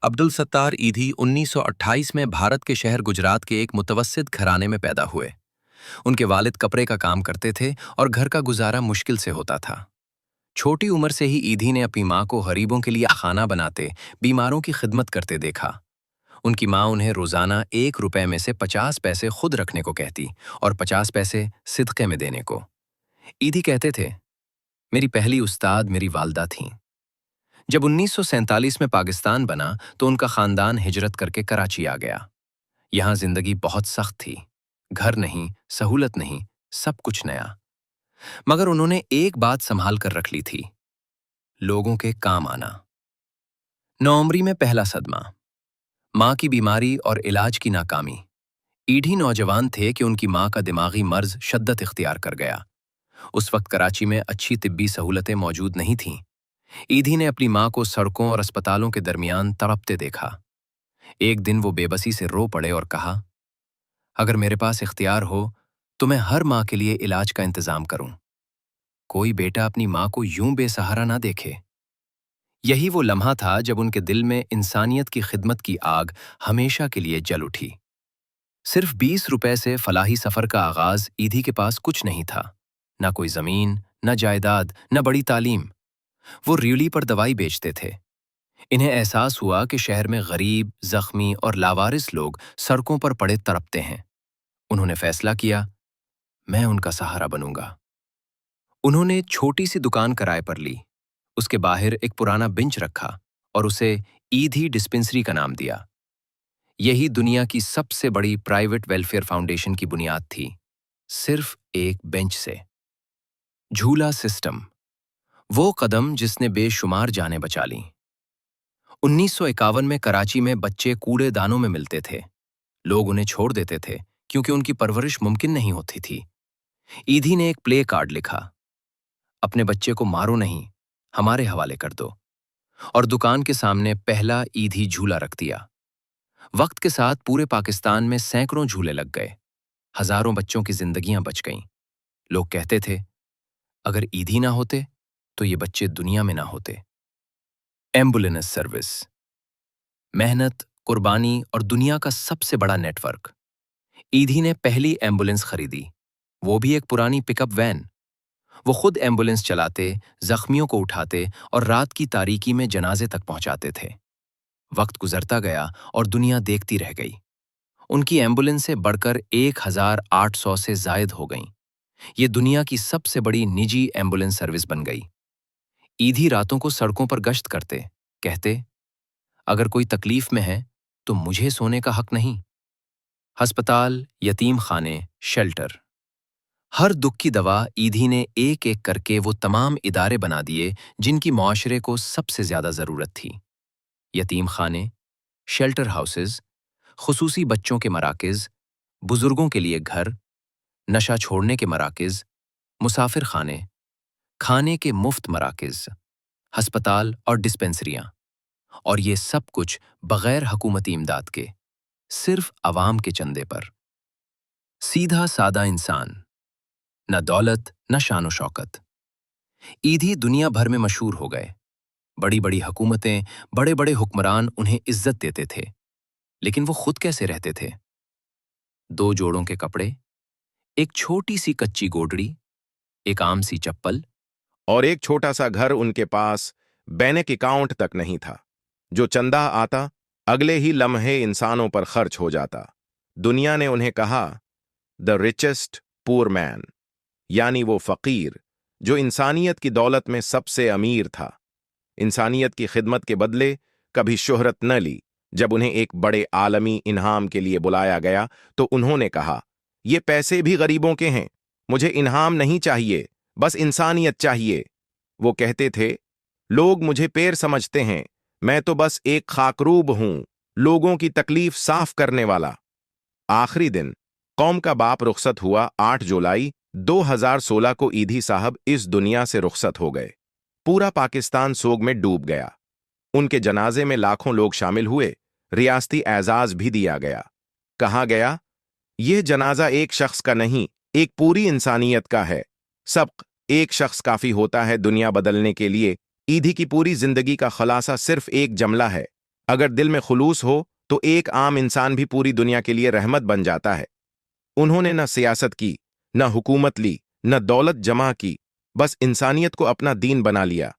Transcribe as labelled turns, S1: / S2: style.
S1: अब्दुल सत्तार ईधी 1928 में भारत के शहर गुजरात के एक मुतवस्सित घराने में पैदा हुए। उनके वालिद कपड़े का काम करते थे और घर का गुजारा मुश्किल से होता था। छोटी उम्र से ही ईधी ने अपनी माँ को गरीबों के लिए खाना बनाते, बीमारों की खिदमत करते देखा। उनकी माँ उन्हें रोजाना 1 रुपए में से 50 पैसे खुद रखने को कहती और 50 पैसे सिदक़े में देने को। ईधी कहते थे, मेरी पहली उस्ताद मेरी वालदा थीं। जब 1947 में पाकिस्तान बना तो उनका खानदान हिजरत करके कराची आ गया। यहाँ जिंदगी बहुत सख्त थी, घर नहीं, सहूलत नहीं, सब कुछ नया। मगर उन्होंने एक बात संभाल कर रख ली थी, लोगों के काम आना। नौअमरी में पहला सदमा, माँ की बीमारी और इलाज की नाकामी। ईढ़ी नौजवान थे कि उनकी माँ का दिमागी मर्ज शद्दत इख्तियार कर गया। उस वक्त कराची में अच्छी तिब्बी सहूलतें मौजूद नहीं थीं। ईधी ने अपनी माँ को सड़कों और अस्पतालों के दरमियान तड़पते देखा। एक दिन वो बेबसी से रो पड़े और कहा, अगर मेरे पास इख्तियार हो तो मैं हर माँ के लिए इलाज का इंतजाम करूं। कोई बेटा अपनी माँ को यूं बेसहारा ना देखे। यही वो लम्हा था जब उनके दिल में इंसानियत की खिदमत की आग हमेशा के लिए जल उठी। सिर्फ 20 रुपए से फलाही सफर का आगाज ईधी के पास कुछ नहीं था, ना कोई जमीन, न जायदाद, न बड़ी तालीम। वो रीढ़ी पर दवाई बेचते थे। इन्हें एहसास हुआ कि शहर में गरीब, जख्मी और लावारिस लोग सड़कों पर पड़े तड़पते हैं। उन्होंने फैसला किया, मैं उनका सहारा बनूंगा। उन्होंने छोटी सी दुकान किराए पर ली, उसके बाहर एक पुराना बेंच रखा और उसे ईधी डिस्पेंसरी का नाम दिया। यही दुनिया की सबसे बड़ी प्राइवेट वेलफेयर फाउंडेशन की बुनियाद थी, सिर्फ एक बेंच से। झूला सिस्टम, वो कदम जिसने बेशुमार जानें बचा लीं। 1951 में कराची में बच्चे कूड़ेदानों में मिलते थे। लोग उन्हें छोड़ देते थे क्योंकि उनकी परवरिश मुमकिन नहीं होती थी। ईधी ने एक प्ले कार्ड लिखा, अपने बच्चे को मारो नहीं, हमारे हवाले कर दो, और दुकान के सामने पहला ईधी झूला रख दिया। वक्त के साथ पूरे पाकिस्तान में सैकड़ों झूले लग गए। हजारों बच्चों की जिंदगियां बच गईं। लोग कहते थे, अगर ईधी ना होते तो ये बच्चे दुनिया में ना होते। एम्बुलेंस सर्विस, मेहनत, कुर्बानी और दुनिया का सबसे बड़ा नेटवर्क। ईधी ने पहली एम्बुलेंस खरीदी, वो भी एक पुरानी पिकअप वैन। वो खुद एम्बुलेंस चलाते, जख्मियों को उठाते और रात की तारीकी में जनाजे तक पहुंचाते थे। वक्त गुजरता गया और दुनिया देखती रह गई। उनकी एम्बुलेंस से बढ़कर 1800 से जायद हो गईं। ये दुनिया की सबसे बड़ी निजी एम्बुलेंस सर्विस बन गई। ईधी रातों को सड़कों पर गश्त करते, कहते, अगर कोई तकलीफ में है तो मुझे सोने का हक नहीं। अस्पताल, यतीम खाने, शेल्टर, हर दुख की दवा ईधी ने एक एक करके वो तमाम इदारे बना दिए जिनकी मुआशरे को सबसे ज्यादा जरूरत थी। यतीम खाने, शेल्टर हाउसेज, खुसूसी बच्चों के मराकज, बुजुर्गों के लिए घर, नशा छोड़ने के मराकज, मुसाफिर खाने, खाने के मुफ्त मराकज, अस्पताल और डिस्पेंसरियां। और ये सब कुछ बगैर हुकूमती इमदाद के, सिर्फ अवाम के चंदे पर। सीधा सादा इंसान, न दौलत न शान शौकत। ईधी दुनिया भर में मशहूर हो गए। बड़ी बड़ी हुकूमतें, बड़े बड़े हुक्मरान उन्हें इज्जत देते थे। लेकिन वो खुद कैसे रहते थे? 2 जोड़ों के कपड़े, एक छोटी सी कच्ची गोडड़ी, एक आम सी चप्पल,
S2: और एक छोटा सा घर। उनके पास बैंक अकाउंट तक नहीं था। जो चंदा आता, अगले ही लम्हे इंसानों पर खर्च हो जाता। दुनिया ने उन्हें कहा, द रिचेस्ट पुअर मैन, यानी वो फकीर जो इंसानियत की दौलत में सबसे अमीर था। इंसानियत की खिदमत के बदले कभी शोहरत न ली। जब उन्हें एक बड़े आलमी इनाम के लिए बुलाया गया तो उन्होंने कहा, ये पैसे भी गरीबों के हैं, मुझे इनाम नहीं चाहिए, बस इंसानियत चाहिए। वो कहते थे, लोग मुझे पैर समझते हैं, मैं तो बस एक खाकरूब हूं, लोगों की तकलीफ साफ करने वाला। आखिरी दिन कौम का बाप रुखसत हुआ। 8 जुलाई 2016 को ईधी साहब इस दुनिया से रुखसत हो गए। पूरा पाकिस्तान सोग में डूब गया। उनके जनाजे में लाखों लोग शामिल हुए। रियासती एजाज भी दिया गया। कहा गया, यह जनाजा एक शख्स का नहीं, एक पूरी इंसानियत का है। सबक एक शख्स काफी होता है दुनिया बदलने के लिए। ईधी की पूरी जिंदगी का खुलासा सिर्फ एक जमला है, اگر دل میں خلوص ہو تو ایک عام انسان بھی پوری دنیا کے لیے رحمت بن جاتا ہے۔ انہوں نے نہ سیاست کی، نہ حکومت لی، نہ دولت جمع کی، بس انسانیت کو اپنا دین بنا لیا۔